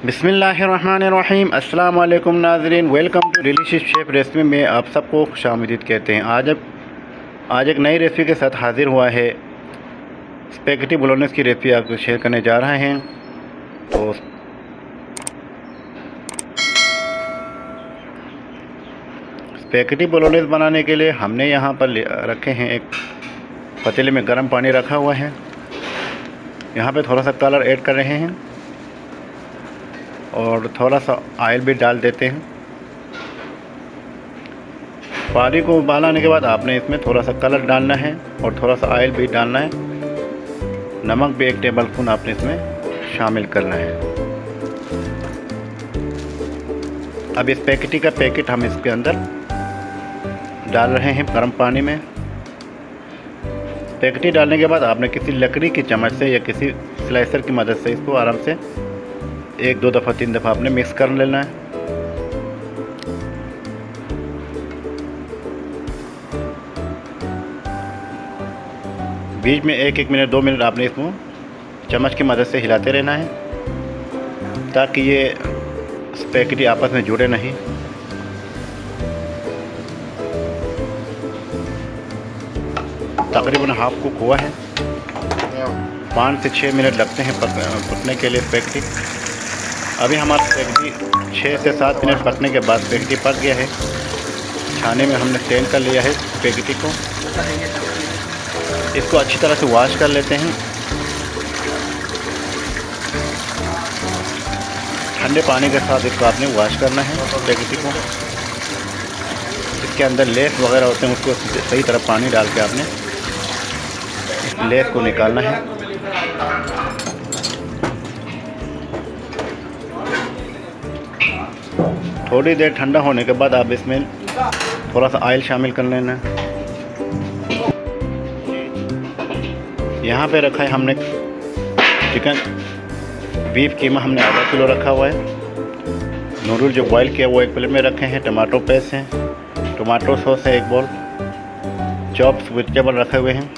बिस्मिल्लाहिर्रहमानिर्रहीम। अस्सलाम वालेकुम नाज़रीन, welcome to delicious chef recipe में आप सबको खुशामदीद कहते हैं। आज एक नई रेसिपी के साथ हाज़िर हुआ है। स्पैगेटी बोलोनेज़ की रेसिपी आपको शेयर करने जा रहे हैं। तो स्पैगेटी बोलोनेज़ बनाने के लिए हमने यहाँ पर रखे हैं, एक पतीले में गर्म पानी रखा हुआ है। यहाँ पे थोड़ा सा कलर ऐड कर रहे हैं और थोड़ा सा ऑयल भी डाल देते हैं। पानी को उबालने के बाद आपने इसमें थोड़ा सा कलर डालना है और थोड़ा सा ऑयल भी डालना है। नमक भी 1 टेबल स्पून आपने इसमें शामिल करना है। अब स्पैगेटी का पैकेट हम इसके अंदर डाल रहे हैं गर्म पानी में। स्पैगेटी डालने के बाद आपने किसी लकड़ी की चम्मच से या किसी स्लाइसर की मदद से इसको आराम से 1-2 दफ़ा 3 दफ़ा आपने मिक्स कर लेना है। बीच में 1-1 मिनट 2 मिनट आपने इसको चम्मच की मदद से हिलाते रहना है ताकि ये स्पैगेटी आपस में जुड़े नहीं। तकरीबन हाफ कुक हुआ है। 5 से 6 मिनट लगते हैं पकने के लिए स्पैगेटी। अभी हमारा स्पैगेटी 6 से 7 मिनट पकने के बाद स्पैगेटी पक गया है। छाने में हमने स्टेन कर लिया है स्पैगेटी को। इसको अच्छी तरह से वॉश कर लेते हैं। ठंडे पानी के साथ इसको आपने वॉश करना है स्पैगेटी को। इसके अंदर लेस वगैरह होते हैं, उसको सही तरह पानी डाल के आपने इस लेस को निकालना है। थोड़ी देर ठंडा होने के बाद आप इसमें थोड़ा सा ऑयल शामिल कर लेना है। यहाँ पे रखा है हमने चिकन बीफ कीमा, हमने आधा किलो रखा हुआ है। नूडल जो बॉईल किया वो एक प्लेट में रखे हैं। टमाटो पेस्ट है, टमाटो सॉस है 1 बोल, चॉप्स वेजिटेबल रखे हुए हैं।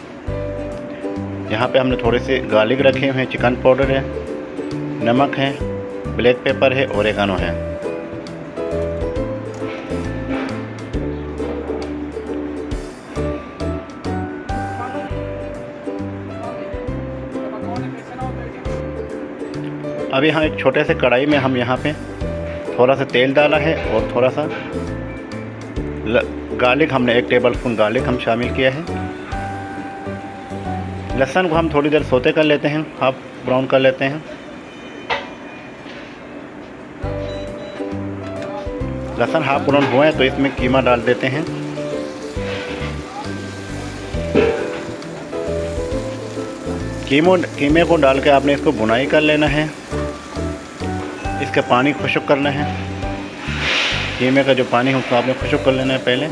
यहाँ पे हमने थोड़े से गार्लिक रखे हुए हैं, चिकन पाउडर है, नमक है, ब्लैक पेपर है, ओरेगानो है। अब यहाँ एक छोटे से कढ़ाई में हम यहाँ पे थोड़ा सा तेल डाला है और थोड़ा सा गार्लिक, हमने 1 टेबल स्पून गार्लिक हम शामिल किया है। लहसुन को हम थोड़ी देर सोते कर लेते हैं, हाफ ब्राउन कर लेते हैं। लहसुन हाफ ब्राउन हुआ है तो इसमें कीमा डाल देते हैं। कीमे को डाल के आपने इसको भुनाई कर लेना है। इसका पानी खुश्क करना है। कीमे का जो पानी है उसको आपने खुश्क कर लेना है पहले।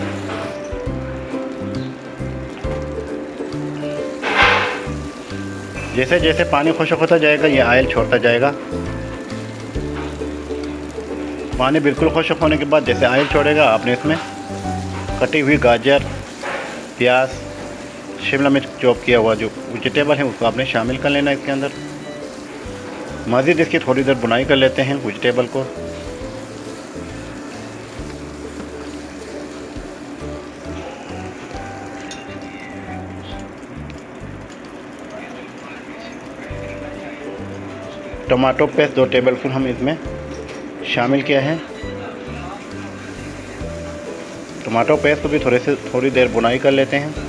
जैसे जैसे पानी खुश्क होता जाएगा ये ऑयल छोड़ता जाएगा। पानी बिल्कुल खुश्क होने के बाद जैसे ऑयल छोड़ेगा आपने इसमें कटी हुई गाजर, प्याज, शिमला मिर्च चॉप किया हुआ जो वेजिटेबल है उसको आपने शामिल कर लेना इसके अंदर। मज़ीद इसकी थोड़ी देर बुनाई कर लेते हैं वेजिटेबल को। टमाटो पेस्ट 2 टेबल स्पून हम इसमें शामिल किया है। टमाटो पेस्ट को भी थोड़ी देर बुनाई कर लेते हैं।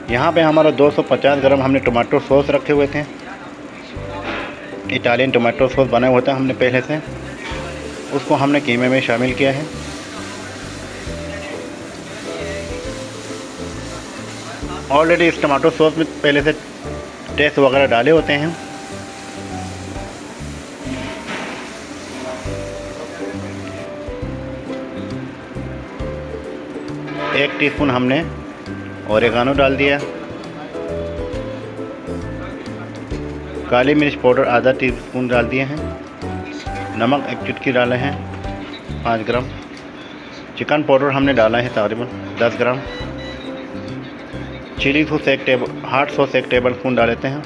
यहाँ पे हमारा 250 ग्राम हमने टमाटो सॉस रखे हुए थे। इटालियन टमाटो सॉस बना हुआ था हमने पहले से, उसको हमने कीमे में शामिल किया है। ऑलरेडी इस टमाटो सॉस में पहले से टेस्ट वगैरह डाले होते हैं। एक टीस्पून हमने ओरेगानो डाल दिया। काली मिर्च पाउडर आधा टीस्पून डाल दिए हैं। नमक 1 चुटकी डाले हैं 5 ग्राम। चिकन पाउडर हमने डाला है तकरीबन 10 gram. Chilli sauce hot sauce 1 tablespoon डाल लेते हैं।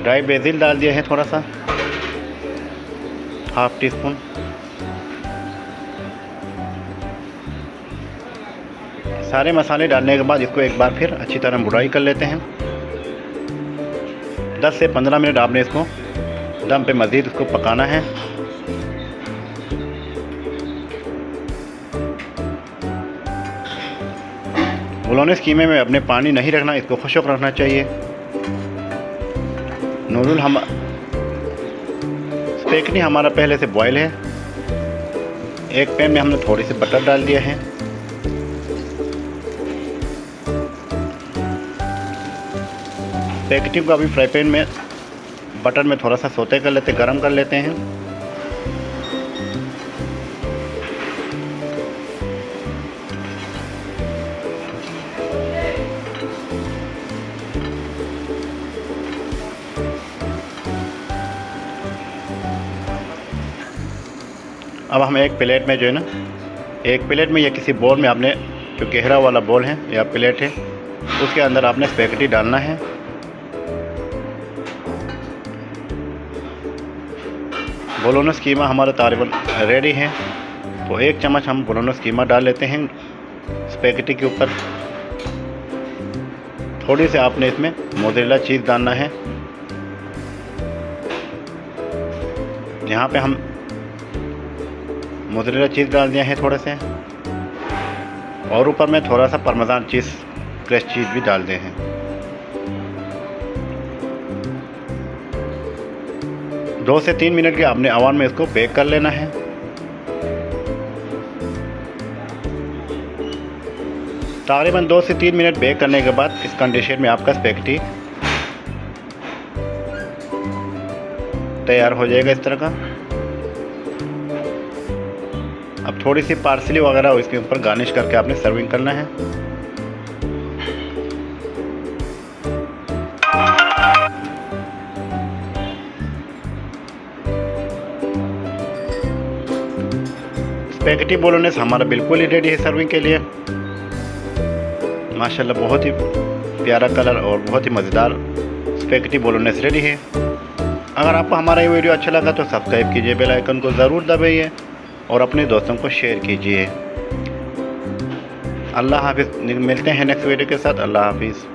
ड्राई बेसिल डाल दिया है थोड़ा सा, हाफ टी स्पून। सारे मसाले डालने के बाद इसको एक बार फिर अच्छी तरह बुराई कर लेते हैं। 10 से 15 मिनट आपने इसको दम पे मज़ीद इसको पकाना है। बोलोनेस कीमे में अपने पानी नहीं रखना, इसको खुश्क रखना चाहिए। नूडल हम स्पेगेटी हमारा पहले से बॉयल है। एक पैन में हमने थोड़ी सी बटर डाल दिया है। स्पेगेटी को अभी फ्राई पैन में बटर में थोड़ा सा सोते कर लेते, गरम कर लेते हैं। अब हम एक प्लेट में जो है ना, एक प्लेट में या किसी बोल में आपने, जो गहरा वाला बोल है या प्लेट है, उसके अंदर आपने स्पेगेटी डालना है। बोलोनेस कीमा हमारा तकरीबन रेडी है। तो 1 चम्मच हम बोलोनेस कीमा डाल लेते हैं स्पेगेटी के ऊपर। थोड़ी से आपने इसमें मोज़रेला चीज़ डालना है। यहाँ पे हम मोज़रेला चीज़ डाल दिया है थोड़े से, और ऊपर में थोड़ा सा पार्मेज़ान चीज़, फ्रेश चीज़ भी डाल दें हैं। दो से 3 मिनट के आपने ओवन में इसको बेक कर लेना है। तकरीबन 2 से 3 मिनट बेक करने के बाद इस कंडीशन में आपका स्पेगेटी तैयार हो जाएगा इस तरह का। अब थोड़ी सी पार्सली वगैरह इसके ऊपर गार्निश करके आपने सर्विंग करना है। स्पेगेटी बोलोनेस हमारा बिल्कुल ही रेडी है सर्विंग के लिए। माशाल्लाह बहुत ही प्यारा कलर और बहुत ही मज़ेदार स्पेगेटी बोलोनेस रेडी है। अगर आपको हमारा ये वीडियो अच्छा लगा तो सब्सक्राइब कीजिए, बेल आइकन को ज़रूर दबाइए और अपने दोस्तों को शेयर कीजिए। अल्लाह हाफिज़। मिलते हैं नेक्स्ट वीडियो के साथ। अल्लाह हाफिज़।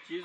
चीज़